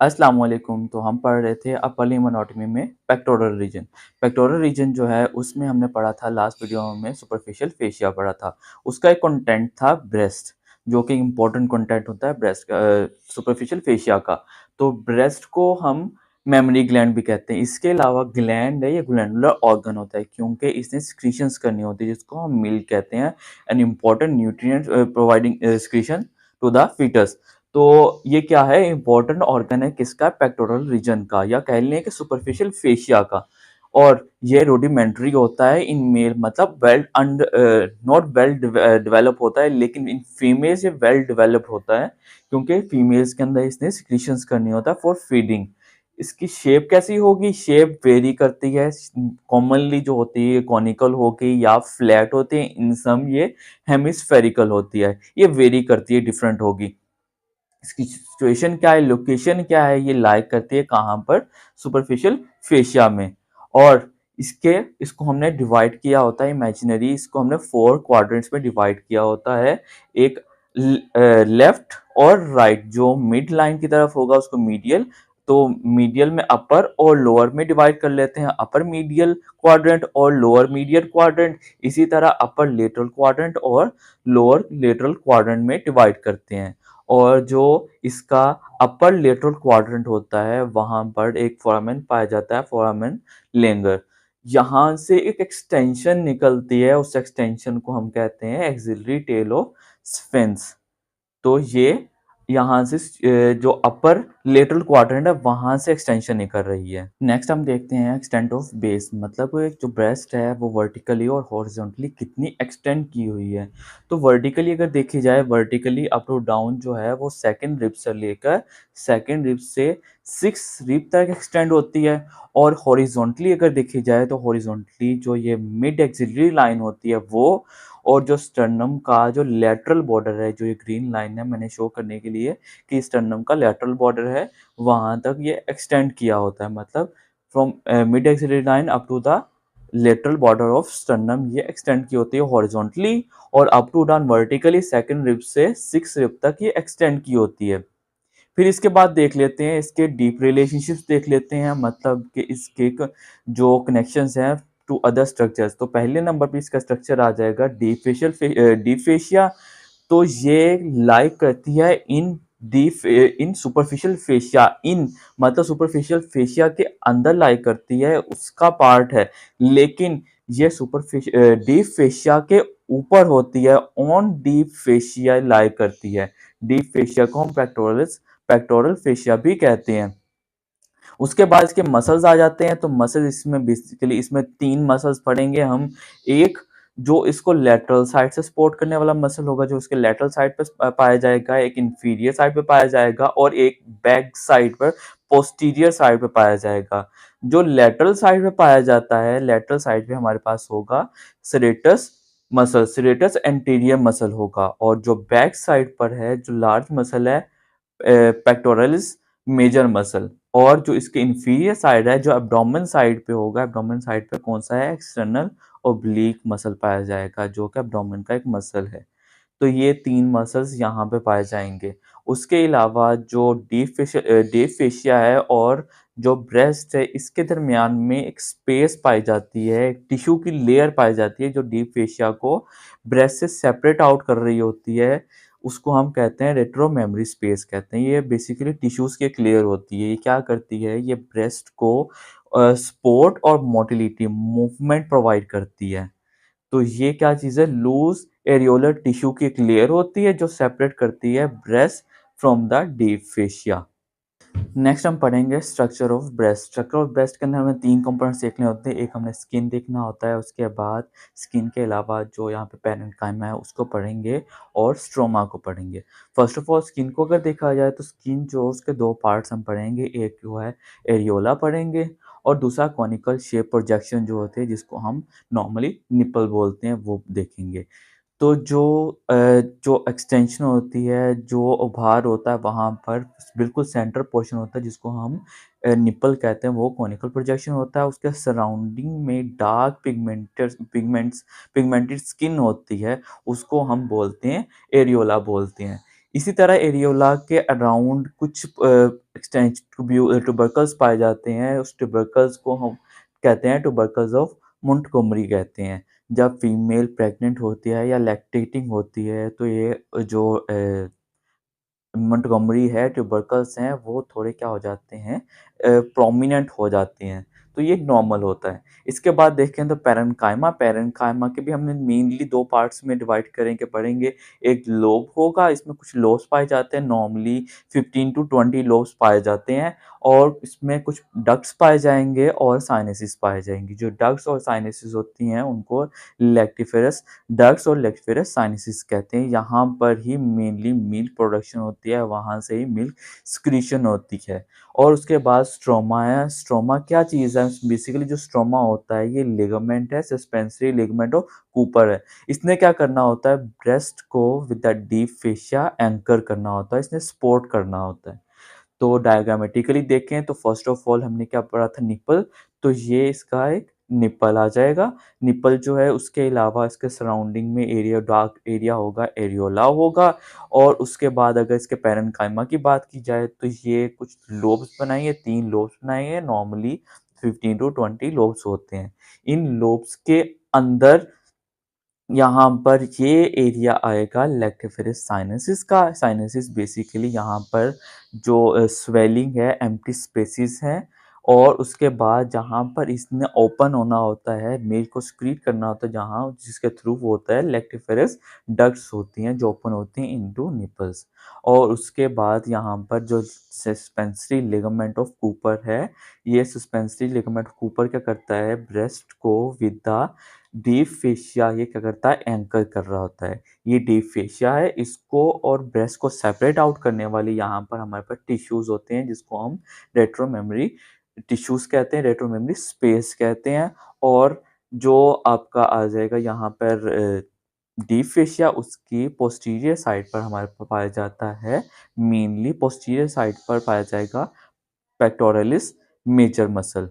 अस्सलाम वालेकुम। तो हम पढ़ रहे थे अपर लिम्ब एनाटॉमी में पेक्टोरल रीजन। पेक्टोरल रीजन जो है उसमें हमने पढ़ा था लास्ट वीडियो में सुपरफिशियल फेशिया पढ़ा था। उसका एक कंटेंट था ब्रेस्ट, जो कि इम्पोर्टेंट कंटेंट होता है ब्रेस्ट सुपरफिशियल फेशिया का। तो ब्रेस्ट को हम मेमरी ग्लैंड भी कहते हैं। इसके अलावा ग्लैंड है, ये ग्लैंडुलर ऑर्गन होता है क्योंकि इसने सिक्रीशंस करनी होती है जिसको हम मिल्क कहते हैं। An important nutrient providing secretion to the foetus. तो ये क्या है, इंपॉर्टेंट ऑर्गन है किसका, पेक्टोरल रीजन का, या कह लें कि सुपरफिशियल फेशिया का। और ये रूडिमेंट्री होता है इन मेल, मतलब वेल नॉट वेल डेवलप होता है, लेकिन इन फीमेल्स ये वेल डेवलप होता है क्योंकि फीमेल्स के अंदर इसने सिक्रीशंस करनी होता है फॉर फीडिंग। इसकी शेप कैसी होगी, शेप वेरी करती है। कॉमनली जो होती है कॉनिकल होगी या फ्लैट होती है, इन सम ये हेमिस्फेरिकल होती है। ये वेरी करती है, डिफरेंट होगी। इसकी सिचुएशन क्या है, लोकेशन क्या है, ये लाइक करती है कहाँ पर, सुपरफिशियल फेशिया में। और इसको हमने डिवाइड किया होता है इमेजिनरी, इसको हमने 4 क्वाड्रेंट्स में डिवाइड किया होता है। एक लेफ्ट और राइट, जो मिड लाइन की तरफ होगा उसको मीडियल। तो मीडियल में अपर और लोअर में डिवाइड कर लेते हैं, अपर मीडियल क्वाड्रेंट और लोअर मीडियल क्वाड्रेंट। इसी तरह अपर लेटरल क्वाड्रेंट और लोअर लेटरल क्वाड्रेंट में डिवाइड करते हैं। और जो इसका अपर लेटरल क्वाड्रेंट होता है वहां पर एक फोरामेन पाया जाता है, फोरामेन लेंगर। यहाँ से एक एक्सटेंशन निकलती है, उस एक्सटेंशन को हम कहते हैं एक्सिलरी टेल ऑफ स्फिंक्स। तो ये यहाँ से जो अपर लेटरल क्वाड्रेंट है वहां से एक्सटेंशन निकल रही है। नेक्स्ट हम देखते हैं एक्सटेंट ऑफ बेस, मतलब जो ब्रेस्ट है वो वर्टिकली और हॉरिजॉन्टली कितनी एक्सटेंड की हुई है। तो वर्टिकली अगर देखी जाए, वर्टिकली अप टू डाउन जो है वो सेकंड रिब से लेकर सेकंड रिब से 6 रिब तक एक्सटेंड होती है। और हॉरिजॉन्टली अगर देखी जाए तो हॉरिजॉन्टली जो ये मिड एक्सिलरी लाइन होती है वो, और जो स्टर्नम का जो लेटरल बॉर्डर है, जो ये ग्रीन लाइन है मैंने शो करने के लिए कि स्टर्नम का लेटरल बॉर्डर है, वहां तक ये एक्सटेंड किया होता है। मतलब from mid axillary line up to the lateral border of sternum ये एक्सटेंड की होती है हॉरिजॉन्टली, और up to down vertically second rib से 6 रिब तक ये एक्सटेंड की होती है। फिर इसके बाद देख लेते हैं इसके डीप रिलेशनशिप्स देख लेते हैं, मतलब कि इसके जो कनेक्शंस हैं टू अदर स्ट्रक्चर्स। तो पहले नंबर पे इसका स्ट्रक्चर आ जाएगा डीप फेशिया। तो ये लाइक करती है इन सुपरफिशियल फेशिया, इन मतलब सुपरफिशियल फेशिया के अंदर लाइक करती है, उसका पार्ट है। लेकिन ये डीप फेशिया के ऊपर होती है, ऑन डीप फेशिया लाइक करती है। डीप फेशिया को हम पेक्टोरल फेशिया भी कहते हैं। उसके बाद इसके मसल्स आ जाते हैं। तो मसल इसमें बेसिकली इसमें 3 मसल्स पढ़ेंगे हम। एक जो इसको लेटरल साइड से सपोर्ट करने वाला मसल होगा, जो इसके लेटरल साइड पे पाया जाएगा, एक इंफीरियर साइड पे पाया जाएगा, और एक बैक साइड पर पोस्टीरियर साइड पे पाया जाएगा। जो लेटरल साइड पे पाया जाता है, लेटरल साइड पे हमारे पास होगा serratus muscle, serratus anterior muscle होगा। और जो बैक साइड पर है, जो लार्ज मसल है, पेक्टोरलिस मेजर मसल। और जो इसके इंफीरियर साइड है, जो एब्डोमेन साइड पे होगा, एब्डोमेन साइड पे कौन सा है, एक्सटर्नल ओब्लीक मसल पाया जाएगा, जो कि एब्डोमेन का एक मसल है। तो ये 3 मसल्स यहाँ पे पाए जाएंगे। उसके अलावा जो डीप फेशिया है और जो ब्रेस्ट है, इसके दरमियान में एक स्पेस पाई जाती है, एक टिश्यू की लेयर पाई जाती है जो डीप फेशिया को ब्रेस्ट से सेपरेट आउट कर रही होती है। उसको हम कहते हैं रेट्रो मेमोरी स्पेस कहते हैं। ये बेसिकली टिश्यूज की एक लेयर होती है। ये क्या करती है, ये ब्रेस्ट को सपोर्ट और मोटिलिटी मूवमेंट प्रोवाइड करती है। तो ये क्या चीज़ है, लूज एरियोलर टिश्यू की एक लेयर होती है जो सेपरेट करती है breast from the deep fascia. Next हम पढ़ेंगे structure of breast. Structure of breast के अंदर हमें 3 कंपोनेंट्स देखने होते हैं। एक हमने स्किन देखना होता है, उसके बाद स्किन के अलावा जो यहाँ पे पेरेन्काइमा है उसको पढ़ेंगे, और स्ट्रोमा को पढ़ेंगे। फर्स्ट ऑफ ऑल स्किन को अगर देखा जाए तो स्किन जो उसके 2 पार्ट्स हम पढ़ेंगे, एक जो है एरियोला पढ़ेंगे, और दूसरा कॉनिकल शेप प्रोजेक्शन जो होते हैं जिसको हम नॉर्मली निपल बोलते हैं, वो देखेंगे। तो जो एक्सटेंशन होती है, जो उभार होता है वहाँ पर बिल्कुल सेंटर पोर्शन होता है जिसको हम निप्पल कहते हैं, वो कॉनिकल प्रोजेक्शन होता है। उसके सराउंडिंग में डार्क पिगमेंटेड स्किन होती है, उसको हम बोलते हैं एरियोला बोलते हैं। इसी तरह एरियोला के अराउंड कुछ ट्यूबरकल्स पाए जाते हैं। उस ट्यूबरकल्स को हम कहते हैं ट्यूबरकल्स ऑफ मोंटगोमरी कहते हैं। जब फीमेल प्रेग्नेंट होती है या लैक्टेटिंग होती है तो ये जो मोंटगोमरी है, ट्यूबरकल्स हैं, वो थोड़े क्या हो जाते हैं प्रोमिनेंट हो जाते हैं, तो ये नॉर्मल होता है। इसके बाद देखें तो पैरेन्काइमा, पैरेन्काइमा के भी हमने मेनली 2 पार्ट्स में डिवाइड करेंगे पढ़ेंगे। एक लोब होगा, इसमें कुछ लोब्स पाए जाते हैं, नॉर्मली 15 टू 20 लोब्स पाए जाते हैं और इसमें कुछ डक्ट्स पाए जाएँगे और साइनसेस पाए जाएँगे। जो डक्ट्स और साइनसेस होती हैं, उनको लेक्टिफेरस डक्ट्स और लेक्टिफेरस साइनसेस कहते हैं। यहाँ पर ही मेनली मिल्क प्रोडक्शन होती है, वहाँ से ही मिल्क सिक्रीशन होती है। और उसके बाद स्ट्रोमा है। स्ट्रोमा क्या चीज़ है? बेसिकली जो स्ट्रोमा होता है, ये लिगामेंट है, सस्पेंसरी लिगामेंट ऑफ कूपर है। इसने क्या करना होता है? ब्रेस्ट को with the deep fascia anchor करना होता है, इसने सपोर्ट करना होता है। तो डायग्रामेटिकली देखें तो फर्स्ट ऑफ ऑल हमने क्या पढ़ा था निप्पल, तो ये इसका एक निप्पल आ जाएगा। निप्पल जो है उसके अलावा इसके सराउंडिंग में एरिया डार्क एरिया होगा, एरियोला होगा और उसके बाद अगर इसके पैरेन्काइमा की बात की जाए तो ये कुछ लोब्स बनाएँगे, 3 लोब्स बनाएँगे नॉर्मली 15 टू 20 लोब्स होते हैं। इन लोब्स के अंदर यहाँ पर ये एरिया आएगा लेक्टिफेरस साइनसिस का। साइनसिस बेसिकली यहाँ पर जो स्वेलिंग है, एम्प्टी स्पेसेस हैं और उसके बाद जहाँ पर इसने ओपन होना होता है, मिल्क को सिक्रीट करना होता है जहाँ जिसके थ्रू वो होता है लेक्टिफेरस डक्ट्स होती हैं जो ओपन होती हैं इनटू निपल्स। और उसके बाद यहाँ पर जो सस्पेंसरी लिगामेंट ऑफ कूपर है, ये सस्पेंसरी लिगामेंट ऑफ कूपर क्या करता है ब्रेस्ट को विद द डीप फेशिया ये क्या करता है एंकर कर रहा होता है। ये डीप फेशिया है, इसको और ब्रेस्ट को सेपरेट आउट करने वाले यहाँ पर हमारे पास टिश्यूज़ होते हैं जिसको हम रेट्रो मेमोरी टिश्यूज़ कहते हैं, रेट्रो मेमोरी स्पेस कहते हैं। और जो आपका आ जाएगा यहाँ पर डीप फेशिया उसकी पोस्टीरियर साइड पर हमारे पाया जाता है, मेनली पोस्टीरियर साइड पर पाया जाएगा पेक्टोरलिस मेजर मसल।